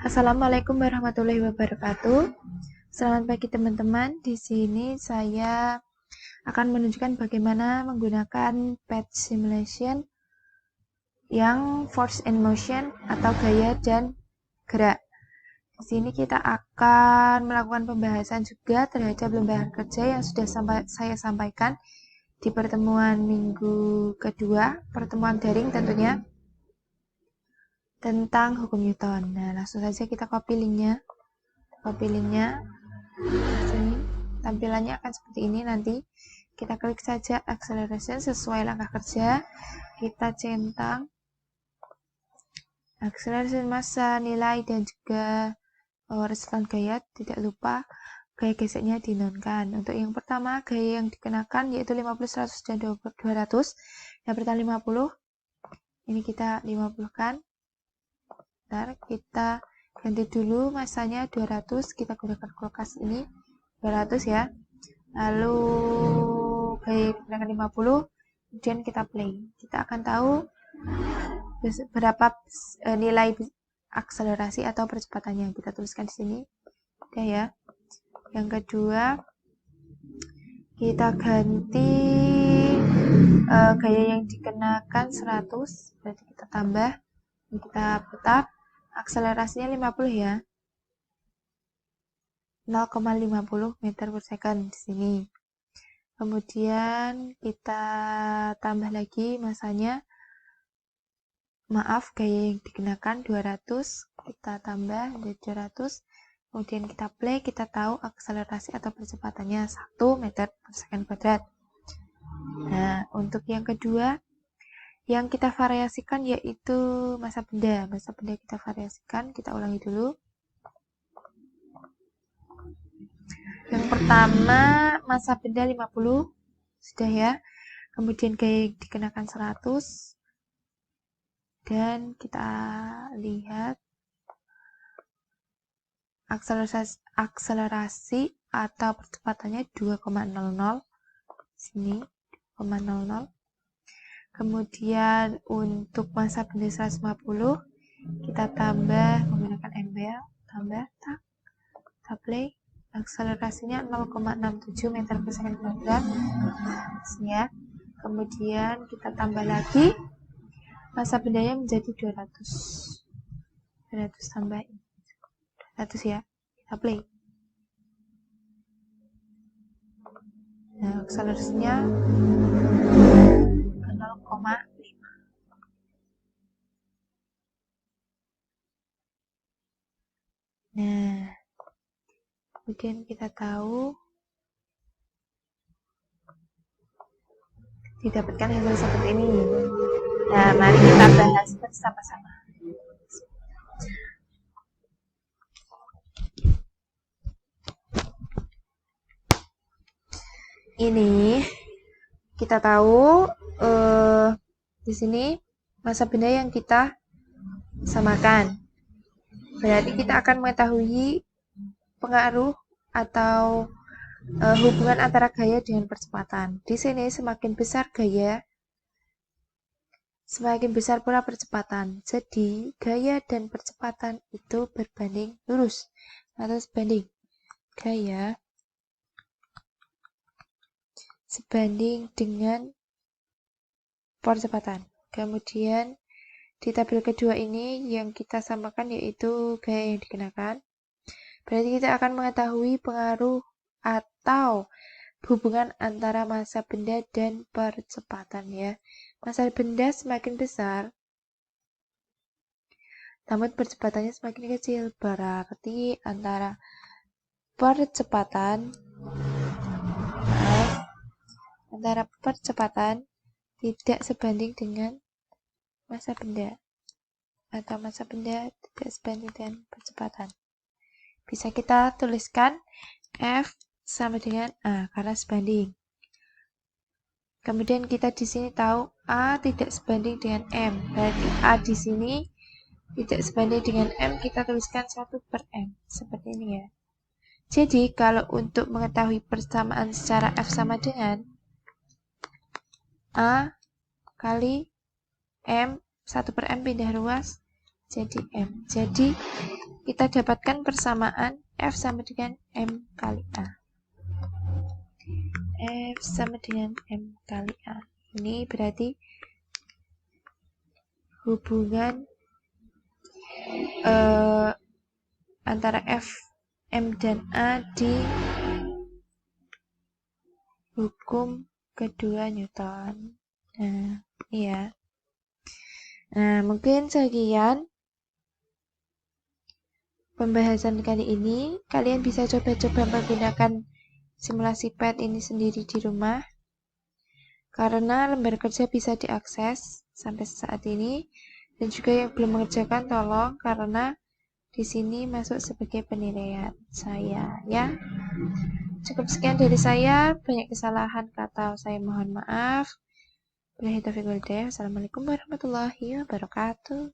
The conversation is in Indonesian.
Assalamualaikum warahmatullahi wabarakatuh. Selamat pagi teman-teman. Di sini saya akan menunjukkan bagaimana menggunakan page simulation yang force and motion atau gaya dan gerak. Di sini kita akan melakukan pembahasan juga terhadap lembaran kerja yang sudah saya sampaikan di pertemuan minggu kedua, pertemuan daring tentunya, tentang hukum Newton. Nah, langsung saja kita copy linknya. Sini tampilannya akan seperti ini. Nanti kita klik saja acceleration sesuai langkah kerja, kita centang acceleration massa, nilai, dan juga resolusi gaya. Tidak lupa gaya geseknya dinonkan. Untuk yang pertama, gaya yang dikenakan yaitu 50, 100, dan 200. Yang pertama 50, ini kita 50 kan. Bentar, kita ganti dulu masanya 200, kita gunakan kulkas ini 200 ya. Lalu gaya digunakan 50, kemudian kita play. Kita akan tahu berapa nilai akselerasi atau percepatannya. Kita tuliskan di sini. Oke ya. Yang kedua, kita ganti gaya yang dikenakan 100, berarti kita tambah, kita tetap akselerasinya 50 ya. 0,50 meter per second di sini. Kemudian kita tambah lagi masanya. Maaf, gaya yang dikenakan 200, kita tambah menjadi 200. Kemudian kita play, kita tahu akselerasi atau percepatannya 1 meter per second kuadrat. Nah, untuk yang kedua, yang kita variasikan yaitu massa benda. Massa benda kita variasikan, kita ulangi dulu. Yang pertama, massa benda 50, sudah ya. Kemudian gaya yang dikenakan 100. Dan kita lihat akselerasi atau percepatannya 2,00. Sini, 2,00. Kemudian untuk massa benda 150, kita tambah menggunakan embel, tambah, kita play. Akselerasinya 0,67 meter per second kuadrat. Ya. Kemudian kita tambah lagi massa bendanya menjadi 200 tambah 200 ya. Kita play. Nah, akselerasinya 0,5. Nah, kemudian kita tahu didapatkan hasil seperti ini. Nah, mari kita bahas bersama-sama. Ini kita tahu di sini massa benda yang kita samakan. Berarti kita akan mengetahui pengaruh atau hubungan antara gaya dengan percepatan. Di sini semakin besar gaya, semakin besar pula percepatan. Jadi, gaya dan percepatan itu berbanding lurus atau sebanding. Gaya sebanding dengan percepatan. Kemudian, di tabel kedua ini yang kita samakan yaitu gaya yang dikenakan. Berarti kita akan mengetahui pengaruh atau hubungan antara massa benda dan percepatan ya. Massa benda semakin besar, namun percepatannya semakin kecil. Berarti antara percepatan tidak sebanding dengan massa benda, atau massa benda tidak sebanding dengan percepatan. Bisa kita tuliskan F sama dengan A karena sebanding. Kemudian kita di sini tahu A tidak sebanding dengan M. Berarti A di sini tidak sebanding dengan M, kita tuliskan 1/M. Seperti ini ya. Jadi, kalau untuk mengetahui persamaan secara F sama dengan A kali M, 1/M pindah ruas jadi M. Jadi, kita dapatkan persamaan F sama dengan M kali A. F sama dengan M kali A. Ini berarti hubungan antara F, M, dan A di hukum kedua Newton. Nah, iya. Nah, mungkin sekian pembahasan kali ini. Kalian bisa coba-coba menggunakan simulasi PET ini sendiri di rumah. Karena lembar kerja bisa diakses sampai saat ini. Dan juga yang belum mengerjakan tolong, karena di sini masuk sebagai penilaian saya, ya. Cukup sekian dari saya. Banyak kesalahan kata, saya mohon maaf. Assalamualaikum warahmatullahi wabarakatuh.